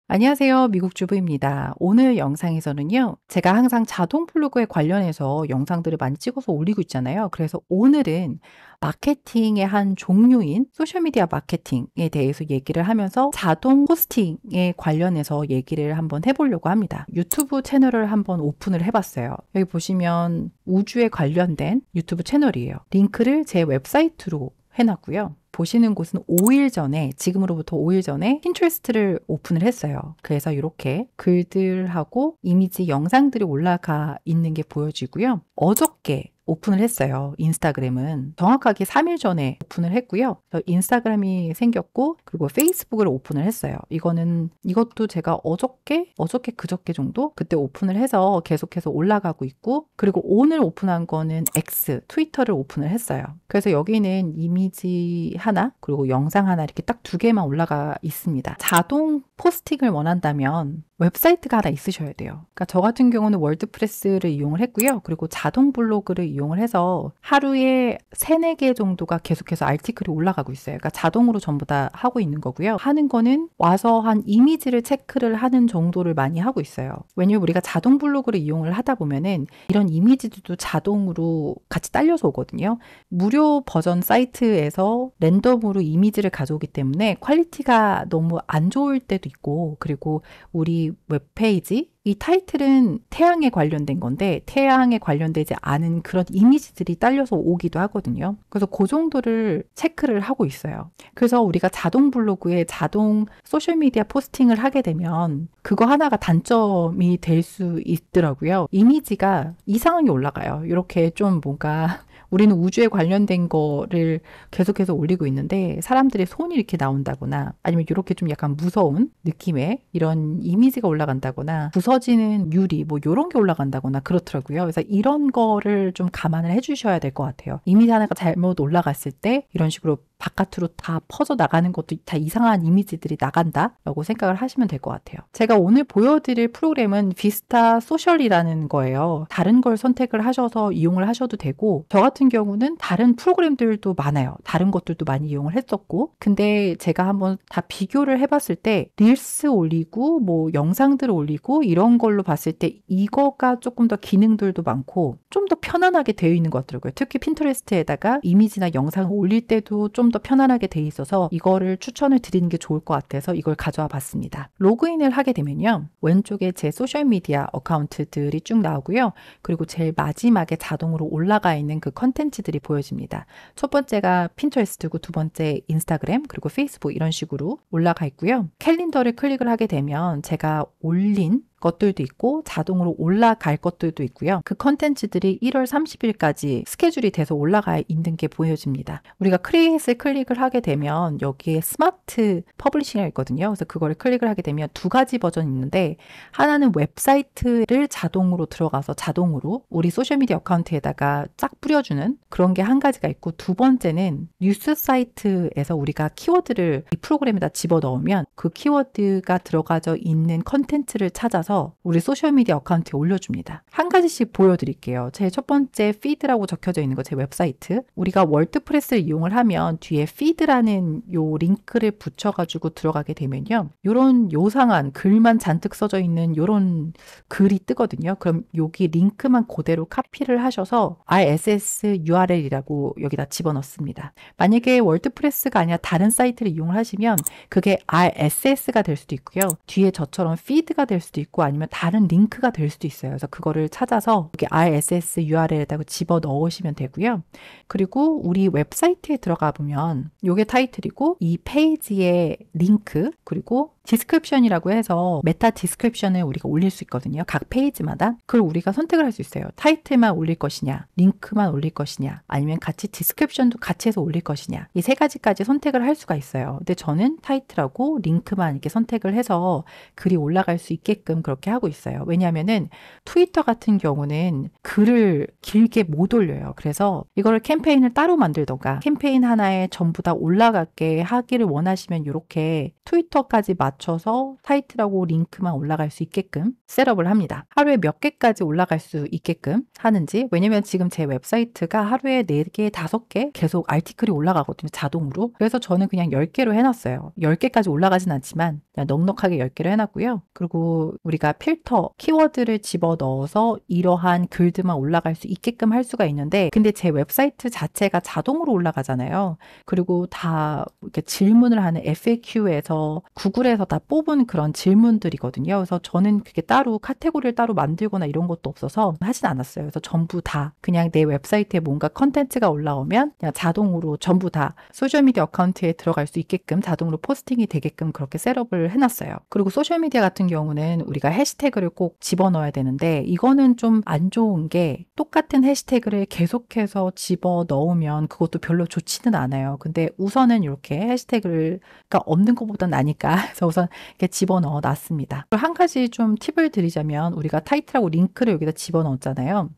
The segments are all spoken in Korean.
안녕하세요. 미국 주부입니다. 오늘 영상에서는요, 제가 항상 자동 블로그에 관련해서 영상들을 많이 찍어서 올리고 있잖아요. 그래서 오늘은 마케팅의 한 종류인 소셜미디어 마케팅에 대해서 얘기를 하면서 자동 포스팅에 관련해서 얘기를 한번 해보려고 합니다. 유튜브 채널을 한번 오픈을 해봤어요. 여기 보시면 우주에 관련된 유튜브 채널이에요. 링크를 제 웹사이트로 해놨고요. 보시는 곳은 5일 전에, 지금으로부터 5일 전에 핀트레스트를 오픈을 했어요. 그래서 이렇게 글들하고 이미지 영상들이 올라가 있는 게 보여지고요. 어저께 오픈을 했어요. 인스타그램은 정확하게 3일 전에 오픈을 했고요. 그래서 인스타그램이 생겼고, 그리고 페이스북을 오픈을 했어요. 이것도 제가 어저께 그저께 정도 그때 오픈을 해서 계속해서 올라가고 있고, 그리고 오늘 오픈한 거는 X 트위터를 오픈을 했어요. 그래서 여기는 이미지 하나 그리고 영상 하나 이렇게 딱 두 개만 올라가 있습니다. 자동 포스팅을 원한다면 웹사이트가 하나 있으셔야 돼요. 그러니까 저 같은 경우는 월드프레스를 이용을 했고요. 그리고 자동 블로그를 이용을 해서 하루에 3, 4개 정도가 계속해서 아티클이 올라가고 있어요. 그러니까 자동으로 전부 다 하고 있는 거고요. 하는 거는 와서 한 이미지를 체크를 하는 정도를 많이 하고 있어요. 왜냐면 우리가 자동 블로그를 이용을 하다 보면은 이런 이미지들도 자동으로 같이 딸려서 오거든요. 무료 버전 사이트에서 랜덤으로 이미지를 가져오기 때문에 퀄리티가 너무 안 좋을 때도 있고, 그리고 우리 웹페이지 이 타이틀은 태양에 관련된 건데 태양에 관련되지 않은 그런 이미지들이 딸려서 오기도 하거든요. 그래서 그 정도를 체크를 하고 있어요. 그래서 우리가 자동 블로그에 자동 소셜미디어 포스팅을 하게 되면 그거 하나가 단점이 될 수 있더라고요. 이미지가 이상하게 올라가요. 이렇게 좀 뭔가 우리는 우주에 관련된 거를 계속해서 올리고 있는데 사람들의 손이 이렇게 나온다거나 아니면 이렇게 좀 약간 무서운 느낌의 이런 이미지가 올라간다거나 부서지는 유리 뭐 이런 게 올라간다거나 그렇더라고요. 그래서 이런 거를 좀 감안을 해주셔야 될 것 같아요. 이미지 하나가 잘못 올라갔을 때 이런 식으로 바깥으로 다 퍼져 나가는 것도 다 이상한 이미지들이 나간다라고 생각을 하시면 될 것 같아요. 제가 오늘 보여드릴 프로그램은 비스타 소셜이라는 거예요. 다른 걸 선택을 하셔서 이용을 하셔도 되고 저 같은 경우는 다른 프로그램들도 많아요. 다른 것들도 많이 이용을 했었고 근데 제가 한번 다 비교를 해봤을 때 릴스 올리고 뭐 영상들을 올리고 이런 걸로 봤을 때 이거가 조금 더 기능들도 많고 좀 더 편안하게 되어 있는 것 같더라고요. 특히 핀터레스트에다가 이미지나 영상을 올릴 때도 좀 더 편안하게 돼 있어서 이거를 추천을 드리는 게 좋을 것 같아서 이걸 가져와 봤습니다. 로그인을 하게 되면요. 왼쪽에 제 소셜미디어 어카운트들이 쭉 나오고요. 그리고 제일 마지막에 자동으로 올라가 있는 그 컨텐츠들이 보여집니다. 첫 번째가 핀터레스트고 두 번째 인스타그램 그리고 페이스북 이런 식으로 올라가 있고요. 캘린더를 클릭을 하게 되면 제가 올린 것들도 있고 자동으로 올라갈 것들도 있고요. 그 컨텐츠들이 1월 30일까지 스케줄이 돼서 올라가 있는 게 보여집니다. 우리가 크리에이트를 클릭을 하게 되면 여기에 스마트 퍼블리싱이 있거든요. 그래서 그거를 클릭을 하게 되면 두 가지 버전이 있는데 하나는 웹사이트를 자동으로 들어가서 자동으로 우리 소셜미디어 어카운트에다가 쫙 뿌려주는 그런 게 한 가지가 있고 두 번째는 뉴스 사이트에서 우리가 키워드를 이 프로그램에다 집어넣으면 그 키워드가 들어가져 있는 컨텐츠를 찾아서 우리 소셜미디어 어카운트에 올려줍니다. 한 가지씩 보여드릴게요. 제 첫 번째 피드라고 적혀져 있는 거 제 웹사이트. 우리가 월드프레스를 이용을 하면 뒤에 피드라는 요 링크를 붙여가지고 들어가게 되면요. 요런 요상한 글만 잔뜩 써져 있는 요런 글이 뜨거든요. 그럼 여기 링크만 그대로 카피를 하셔서 RSS URL이라고 여기다 집어넣습니다. 만약에 월드프레스가 아니라 다른 사이트를 이용을 하시면 그게 RSS가 될 수도 있고요. 뒤에 저처럼 피드가 될 수도 있고 아니면 다른 링크가 될 수도 있어요. 그래서 그거를 찾아서 여기 RSS URL에다가 집어 넣으시면 되고요. 그리고 우리 웹사이트에 들어가 보면 이게 타이틀이고 이 페이지의 링크 그리고 디스크립션이라고 해서 메타 디스크립션을 우리가 올릴 수 있거든요. 각 페이지마다. 그걸 우리가 선택을 할 수 있어요. 타이틀만 올릴 것이냐, 링크만 올릴 것이냐, 아니면 같이 디스크립션도 같이 해서 올릴 것이냐. 이 세 가지까지 선택을 할 수가 있어요. 근데 저는 타이틀하고 링크만 이렇게 선택을 해서 글이 올라갈 수 있게끔 그렇게 하고 있어요. 왜냐하면은 트위터 같은 경우는 글을 길게 못 올려요. 그래서 이거를 캠페인을 따로 만들던가 캠페인 하나에 전부 다 올라가게 하기를 원하시면 이렇게 트위터까지 맞춰서 타이틀하고 링크만 올라갈 수 있게끔 셋업을 합니다. 하루에 몇 개까지 올라갈 수 있게끔 하는지 왜냐면 지금 제 웹사이트가 하루에 4개, 5개 계속 아티클이 올라가거든요. 자동으로. 그래서 저는 그냥 10개로 해놨어요. 10개까지 올라가진 않지만 그냥 넉넉하게 10개를 해놨고요. 그리고 우리가 필터, 키워드를 집어넣어서 이러한 글들만 올라갈 수 있게끔 할 수가 있는데, 근데 제 웹사이트 자체가 자동으로 올라가잖아요. 그리고 다 이렇게 질문을 하는 FAQ에서 구글에서 다 뽑은 그런 질문들이거든요. 그래서 저는 그게 따로 카테고리를 따로 만들거나 이런 것도 없어서 하진 않았어요. 그래서 전부 다 그냥 내 웹사이트에 뭔가 컨텐츠가 올라오면 그냥 자동으로 전부 다 소셜미디어 어카운트에 들어갈 수 있게끔 자동으로 포스팅이 되게끔 그렇게 셋업을 해놨어요. 그리고 소셜미디어 같은 경우는 우리가 해시태그를 꼭 집어넣어야 되는데, 이거는 좀 안 좋은 게 똑같은 해시태그를 계속해서 집어넣으면 그것도 별로 좋지는 않아요. 근데 우선은 이렇게 해시태그가 없는 것보다 나니까 그래서 우선 이렇게 집어넣어 놨습니다. 한 가지 좀 팁을 드리자면, 우리가 타이틀하고 링크를 여기다 집어넣었잖아요.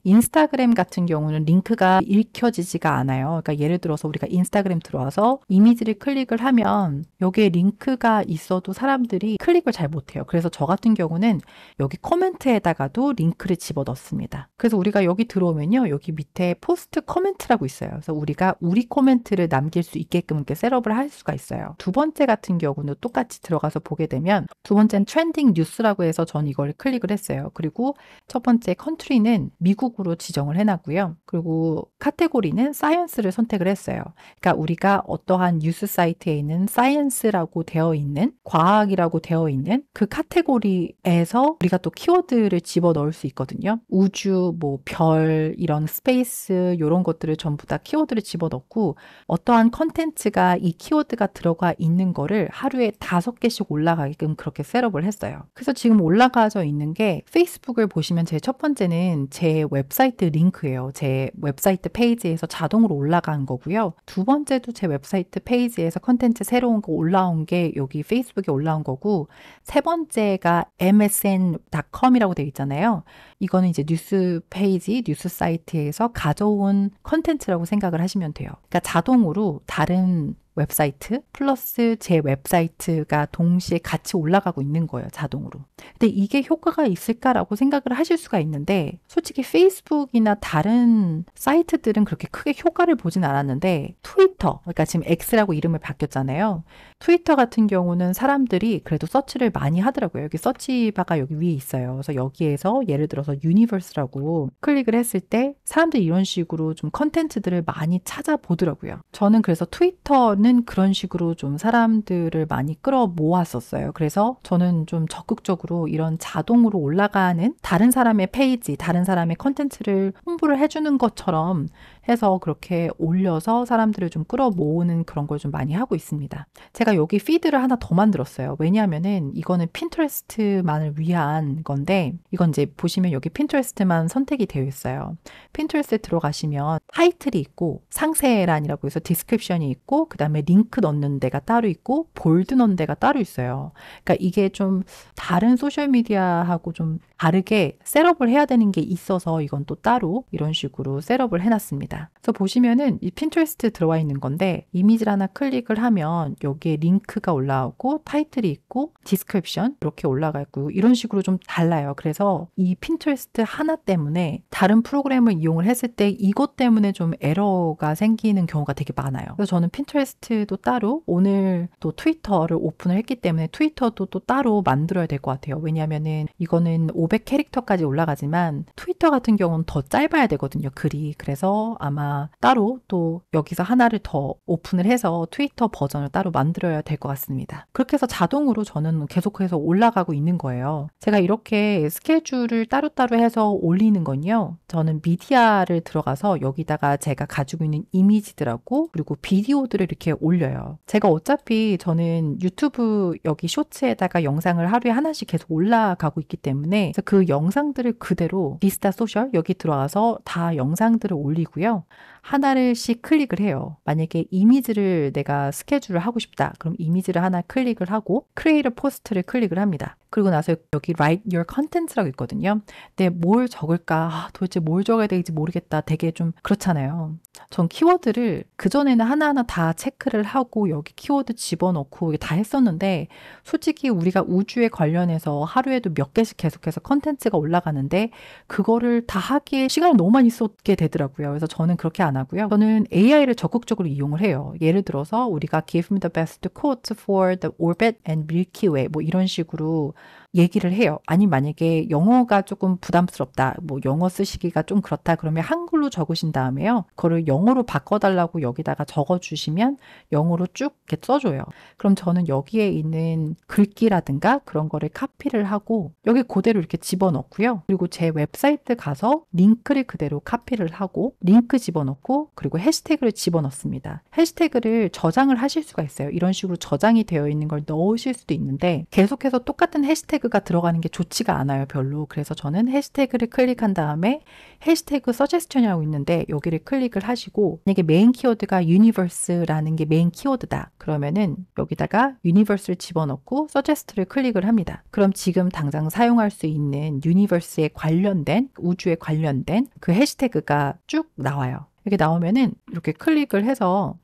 인스타그램 같은 경우는 링크가 읽혀지지가 않아요. 그러니까 예를 들어서 우리가 인스타그램 들어와서 이미지를 클릭을 하면 여기에 링크가 있어도 사람들이 클릭을 잘 못해요. 그래서 저 같은 경우는 여기 코멘트에다가도 링크를 집어넣습니다. 그래서 우리가 여기 들어오면요, 여기 밑에 포스트 코멘트라고 있어요. 그래서 우리가 우리 코멘트를 남길 수 있게끔 이렇게 셋업을 할 수가 있어요. 두 번째 같은 경우는 똑같이 들어가서 보게 되면, 두 번째는 트렌딩 뉴스라고 해서 전 이걸 클릭을 했어요. 그리고 첫 번째 컨트리는 미국으로 지정을 해놨고요. 그리고 카테고리는 사이언스를 선택을 했어요. 그러니까 우리가 어떠한 뉴스 사이트에 있는 사이언스라고 되어 있는, 과학이라고 되어 있는 그 카테고리에서 우리가 또 키워드를 집어넣을 수 있거든요. 우주, 뭐 별, 이런 스페이스 이런 것들을 전부 다 키워드를 집어넣고, 어떠한 컨텐츠가 이 키워드가 들어가 있는 거를 하루에 5개씩 올라가게끔 그렇게 셋업을 했어요. 그래서 지금 올라가져 있는 게, 페이스북을 보시면 제 첫 번째는 제 웹사이트 링크예요. 제 웹사이트 페이지에서 자동으로 올라간 거고요. 두 번째도 제 웹사이트 페이지에서 컨텐츠 새로운 거 올라온 게 여기 페이스북에 올라온 거고, 세 번째가 msn.com이라고 되어 있잖아요. 이거는 이제 뉴스 페이지, 뉴스 사이트에서 가져온 컨텐츠라고 생각을 하시면 돼요. 그러니까 자동으로 다른 웹사이트 플러스 제 웹사이트가 동시에 같이 올라가고 있는 거예요, 자동으로. 근데 이게 효과가 있을까라고 생각을 하실 수가 있는데, 솔직히 페이스북이나 다른 사이트들은 그렇게 크게 효과를 보진 않았는데, 트위터, 그러니까 지금 X라고 이름을 바뀌었잖아요. 트위터 같은 경우는 사람들이 그래도 서치를 많이 하더라고요. 여기 서치바가 여기 위에 있어요. 그래서 여기에서 예를 들어서 유니버스라고 클릭을 했을 때 사람들이 이런 식으로 좀 컨텐츠들을 많이 찾아보더라고요. 저는 그래서 트위터는 그런 식으로 좀 사람들을 많이 끌어 모았었어요. 그래서 저는 좀 적극적으로 이런 자동으로 올라가는 다른 사람의 페이지, 다른 사람의 컨텐츠를 홍보를 해주는 것처럼 해서 그렇게 올려서 사람들을 좀 끌어 모으는 그런 걸 좀 많이 하고 있습니다. 제가 여기 피드를 하나 더 만들었어요. 왜냐하면은 이거는 핀터레스트만을 위한 건데, 이건 이제 보시면 여기 핀터레스트만 선택이 되어 있어요. 핀터레스트에 들어가시면 타이틀이 있고 상세란이라고 해서 디스크립션이 있고, 그 다음에 링크 넣는 데가 따로 있고, 볼드 넣는 데가 따로 있어요. 그러니까 이게 좀 다른 소셜미디어하고 좀 다르게 셋업을 해야 되는 게 있어서 이건 또 따로 이런 식으로 셋업을 해놨습니다. 그래서 보시면은 이 핀터레스트 들어와 있는 건데, 이미지를 하나 클릭을 하면 여기에 링크가 올라오고 타이틀이 있고 디스크립션 이렇게 올라가 있고, 이런 식으로 좀 달라요. 그래서 이 핀터레스트 하나 때문에 다른 프로그램을 이용을 했을 때 이것 때문에 좀 에러가 생기는 경우가 되게 많아요. 그래서 저는 핀터레스트도 따로, 오늘 또 트위터를 오픈을 했기 때문에 트위터도 또 따로 만들어야 될 것 같아요. 왜냐하면은 이거는 500캐릭터까지 올라가지만 트위터 같은 경우는 더 짧아야 되거든요, 글이. 그래서 아마 따로 또 여기서 하나를 더 오픈을 해서 트위터 버전을 따로 만들어야 될 것 같습니다. 그렇게 해서 자동으로 저는 계속해서 올라가고 있는 거예요. 제가 이렇게 스케줄을 따로따로 해서 올리는 건요, 저는 미디어를 들어가서 여기다가 제가 가지고 있는 이미지들하고 그리고 비디오들을 이렇게 올려요. 제가 어차피 저는 유튜브 여기 쇼츠에다가 영상을 하루에 하나씩 계속 올라가고 있기 때문에, 그래서 그 영상들을 그대로 비스타 소셜 여기 들어와서 다 영상들을 올리고요. 하나를씩 클릭을 해요. 만약에 이미지를 내가 스케줄을 하고 싶다, 그럼 이미지를 하나 클릭을 하고 크리에이터 포스트를 클릭을 합니다. 그리고 나서 여기 Write Your Content라고 있거든요. 근데 뭘 적을까? 도대체 뭘 적어야 될지 모르겠다. 되게 좀 그렇잖아요. 전 키워드를 그전에는 하나하나 다 체크를 하고 여기 키워드 집어넣고 다 했었는데, 솔직히 우리가 우주에 관련해서 하루에도 몇 개씩 계속해서 컨텐츠가 올라가는데 그거를 다 하기에 시간을 너무 많이 쏟게 되더라고요. 그래서 저는 그렇게 안 하고요. 저는 AI를 적극적으로 이용을 해요. 예를 들어서 우리가 Give me the best quote for the orbit and Milky Way 뭐 이런 식으로 얘기를 해요. 아니 만약에 영어가 조금 부담스럽다. 뭐 영어 쓰시기가 좀 그렇다. 그러면 한글로 적으신 다음에요. 그거를 영어로 바꿔달라고 여기다가 적어주시면 영어로 쭉 이렇게 써줘요. 그럼 저는 여기에 있는 글귀라든가 그런 거를 카피를 하고 여기 그대로 이렇게 집어넣고요. 그리고 제 웹사이트 가서 링크를 그대로 카피를 하고 링크 집어넣고 그리고 해시태그를 집어넣습니다. 해시태그를 저장을 하실 수가 있어요. 이런 식으로 저장이 되어 있는 걸 넣으실 수도 있는데 계속해서 똑같은 해시태그가 들어가는 게 좋지가 않아요. 별로. 그래서 저는 해시태그를 클릭한 다음에 해시태그 서제스천이라고 있는데 여기를 클릭을 하시고 만약에 메인 키워드가 유니버스라는 게 메인 키워드다. 그러면은 여기다가 유니버스를 집어넣고 서제스트를 클릭을 합니다. 그럼 지금 당장 사용할 수 있는 유니버스에 관련된 우주에 관련된 그 해시태그가 쭉 나와요. 이렇게 나오면은 이렇게 클릭을 해서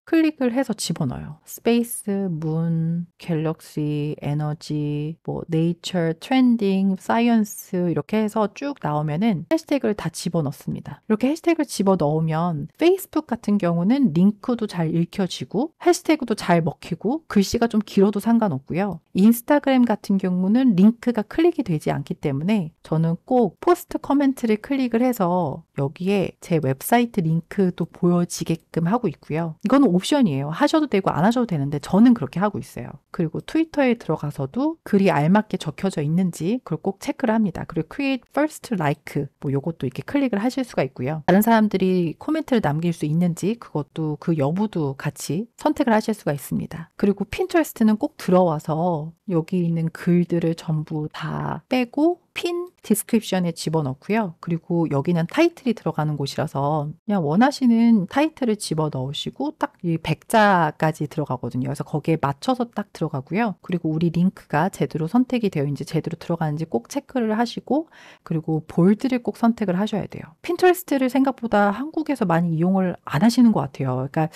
집어넣어요. 스페이스, 문, 갤럭시, 에너지, 뭐 네이처, 트렌딩, 사이언스 이렇게 해서 쭉 나오면은 해시태그를 다 집어넣습니다. 이렇게 해시태그를 집어넣으면 페이스북 같은 경우는 링크도 잘 읽혀지고 해시태그도 잘 먹히고 글씨가 좀 길어도 상관없고요. 인스타그램 같은 경우는 링크가 클릭이 되지 않기 때문에 저는 꼭 포스트 커멘트를 클릭을 해서 여기에 제 웹사이트 링크도 보여지게끔 하고 있고요. 이거는 옵션이에요. 하셔도 되고 안 하셔도 되는데 저는 그렇게 하고 있어요. 그리고 트위터에 들어가서도 글이 알맞게 적혀져 있는지 그걸 꼭 체크를 합니다. 그리고 Create First Like 뭐 요것도 이렇게 클릭을 하실 수가 있고요. 다른 사람들이 코멘트를 남길 수 있는지 그것도 그 여부도 같이 선택을 하실 수가 있습니다. 그리고 핀터레스트는 꼭 들어와서 여기 있는 글들을 전부 다 빼고 핀 디스크립션에 집어넣고요. 그리고 여기는 타이틀이 들어가는 곳이라서 그냥 원하시는 타이틀을 집어넣으시고 딱 이 백자까지 들어가거든요. 그래서 거기에 맞춰서 딱 들어가고요. 그리고 우리 링크가 제대로 선택이 되어 있는지 제대로 들어가는지 꼭 체크를 하시고 그리고 볼드를 꼭 선택을 하셔야 돼요. 핀터레스트를 생각보다 한국에서 많이 이용을 안 하시는 것 같아요. 그러니까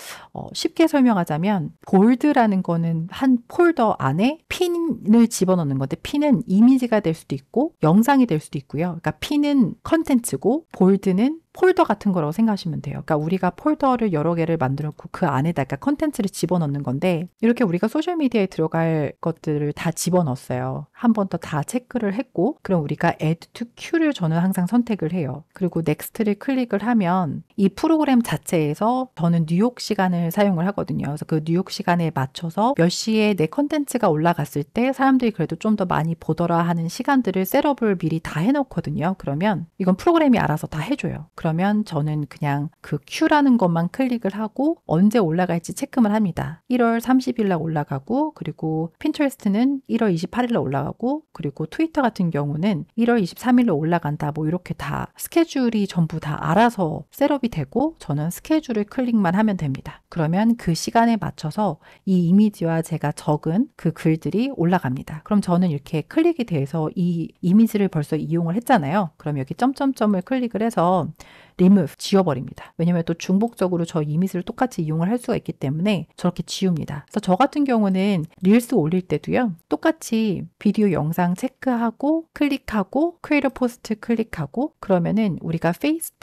쉽게 설명하자면 볼드라는 거는 한 폴더 안에 핀을 집어넣는 건데 핀은 이미지가 될 수도 있고 영상이 될 수도 있고요. 그러니까 핀은 컨텐츠고 볼드는 폴더 같은 거라고 생각하시면 돼요. 그러니까 우리가 폴더를 여러 개를 만들어 놓고 그 안에다가 컨텐츠를 집어넣는 건데 이렇게 우리가 소셜미디어에 들어갈 것들을 다 집어넣었어요. 한 번 더 다 체크를 했고 그럼 우리가 Add to Queue를 저는 항상 선택을 해요. 그리고 Next를 클릭을 하면 이 프로그램 자체에서 저는 뉴욕 시간을 사용을 하거든요. 그래서 그 뉴욕 시간에 맞춰서 몇 시에 내 컨텐츠가 올라갔을 때 사람들이 그래도 좀 더 많이 보더라 하는 시간들을 셋업을 미리 다 해놓거든요. 그러면 이건 프로그램이 알아서 다 해줘요. 그러면 저는 그냥 그 큐라는 것만 클릭을 하고 언제 올라갈지 체크만 합니다. 1월 30일 날 올라가고 그리고 핀터레스트는 1월 28일 날 올라가고 그리고 트위터 같은 경우는 1월 23일 날 올라간다. 뭐 이렇게 다 스케줄이 전부 다 알아서 셋업이 되고 저는 스케줄을 클릭만 하면 됩니다. 그러면 그 시간에 맞춰서 이 이미지와 제가 적은 그 글들이 올라갑니다. 그럼 저는 이렇게 클릭이 돼서 이 이미지를 벌써 이용을 했잖아요. 그럼 여기 점점점을 클릭을 해서 remove, 지워버립니다. 왜냐면 또 중복적으로 저 이미지를 똑같이 이용을 할 수가 있기 때문에 저렇게 지웁니다. 그래서 저 같은 경우는 릴스 올릴 때도요. 똑같이 비디오 영상 체크하고 클릭하고 크리에이터 포스트 클릭하고 그러면은 우리가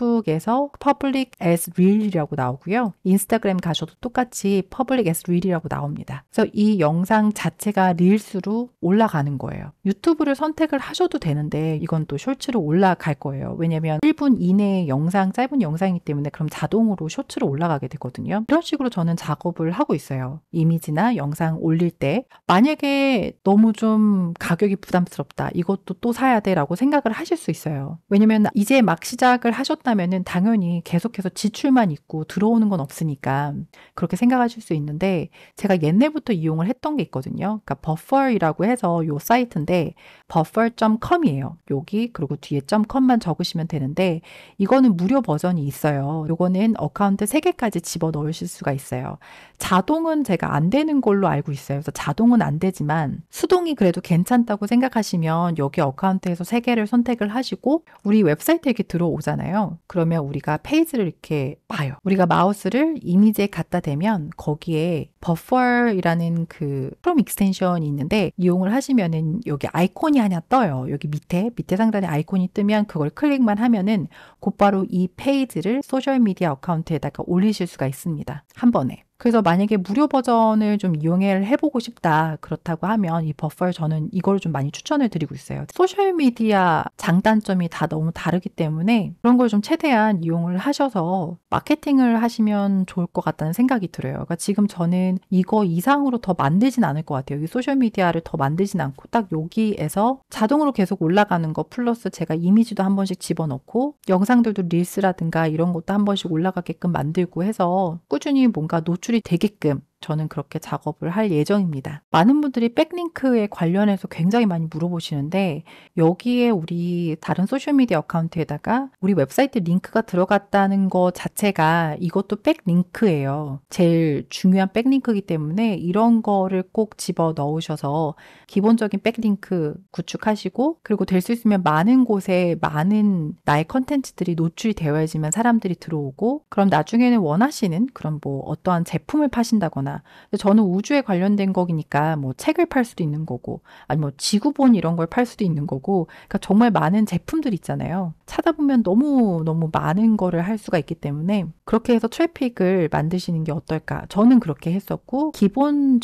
페이스북에서 public as reel이라고 나오고요. 인스타그램 가셔도 똑같이 public as reel이라고 나옵니다. 그래서 이 영상 자체가 릴스로 올라가는 거예요. 유튜브를 선택을 하셔도 되는데 이건 또 쇼츠로 올라갈 거예요. 왜냐면 1분 이내의 영상 짧은 영상이기 때문에 그럼 자동으로 쇼츠로 올라가게 되거든요. 이런 식으로 저는 작업을 하고 있어요. 이미지나 영상 올릴 때 만약에 너무 좀 가격이 부담스럽다. 이것도 또 사야 돼 라고 생각을 하실 수 있어요. 왜냐면 이제 막 시작을 하셨다면은 당연히 계속해서 지출만 있고 들어오는 건 없으니까 그렇게 생각하실 수 있는데 제가 옛날부터 이용을 했던 게 있거든요. 그러니까 버퍼이라고 해서 요 사이트인데 buffer.com이에요. 여기 그리고 뒤에 .com만 적으시면 되는데 이거는 무료 버전이 있어요. 요거는 어카운트 3개까지 집어넣으실 수가 있어요. 자동은 제가 안 되는 걸로 알고 있어요. 그래서 자동은 안 되지만 수동이 그래도 괜찮다고 생각하시면 여기 어카운트에서 3개를 선택을 하시고 우리 웨브사이트에 이렇게 들어오잖아요. 그러면 우리가 페이지를 이렇게 봐요. 우리가 마우스를 이미지에 갖다 대면 거기에 버퍼이라는 그 크롬 익스텐션이 있는데 이용을 하시면은 여기 아이콘이 하나 떠요. 여기 밑에 상단에 아이콘이 뜨면 그걸 클릭만 하면은 곧바로 이 페이지를 소셜미디어 어카운트에다가 올리실 수가 있습니다. 한 번에. 그래서 만약에 무료 버전을 좀 이용해보고 싶다 그렇다고 하면 이 버퍼를 저는 이걸 좀 많이 추천을 드리고 있어요. 소셜미디어 장단점이 다 너무 다르기 때문에 그런 걸 좀 최대한 이용을 하셔서 마케팅을 하시면 좋을 것 같다는 생각이 들어요. 그러니까 지금 저는 이거 이상으로 더 만들진 않을 것 같아요. 이 소셜미디어를 더 만들진 않고 딱 여기에서 자동으로 계속 올라가는 거 플러스 제가 이미지도 한 번씩 집어넣고 영상들도 릴스라든가 이런 것도 한 번씩 올라가게끔 만들고 해서 꾸준히 뭔가 노출이 되게끔 저는 그렇게 작업을 할 예정입니다. 많은 분들이 백링크에 관련해서 굉장히 많이 물어보시는데 여기에 우리 다른 소셜미디어 어카운트에다가 우리 웹사이트 링크가 들어갔다는 것 자체가 이것도 백링크예요. 제일 중요한 백링크이기 때문에 이런 거를 꼭 집어 넣으셔서 기본적인 백링크 구축하시고 그리고 될 수 있으면 많은 곳에 많은 나의 컨텐츠들이 노출이 되어야지만 사람들이 들어오고 그럼 나중에는 원하시는 그런 뭐 어떠한 제품을 파신다거나 근데 저는 우주에 관련된 거니까 뭐 책을 팔 수도 있는 거고 아니면 뭐 지구본 이런 걸 팔 수도 있는 거고 그러니까 정말 많은 제품들 있잖아요. 찾아보면 너무 많은 거를 할 수가 있기 때문에 그렇게 해서 트래픽을 만드시는 게 어떨까? 저는 그렇게 했었고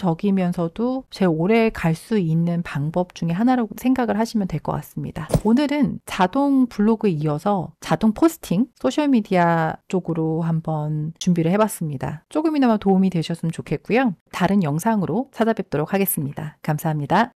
기본적이면서도 제일 오래 갈 수 있는 방법 중에 하나라고 생각을 하시면 될 것 같습니다. 오늘은 자동 블로그에 이어서 자동 포스팅 소셜미디어 쪽으로 한번 준비를 해봤습니다. 조금이나마 도움이 되셨으면 좋겠고요. 다른 영상으로 찾아뵙도록 하겠습니다. 감사합니다.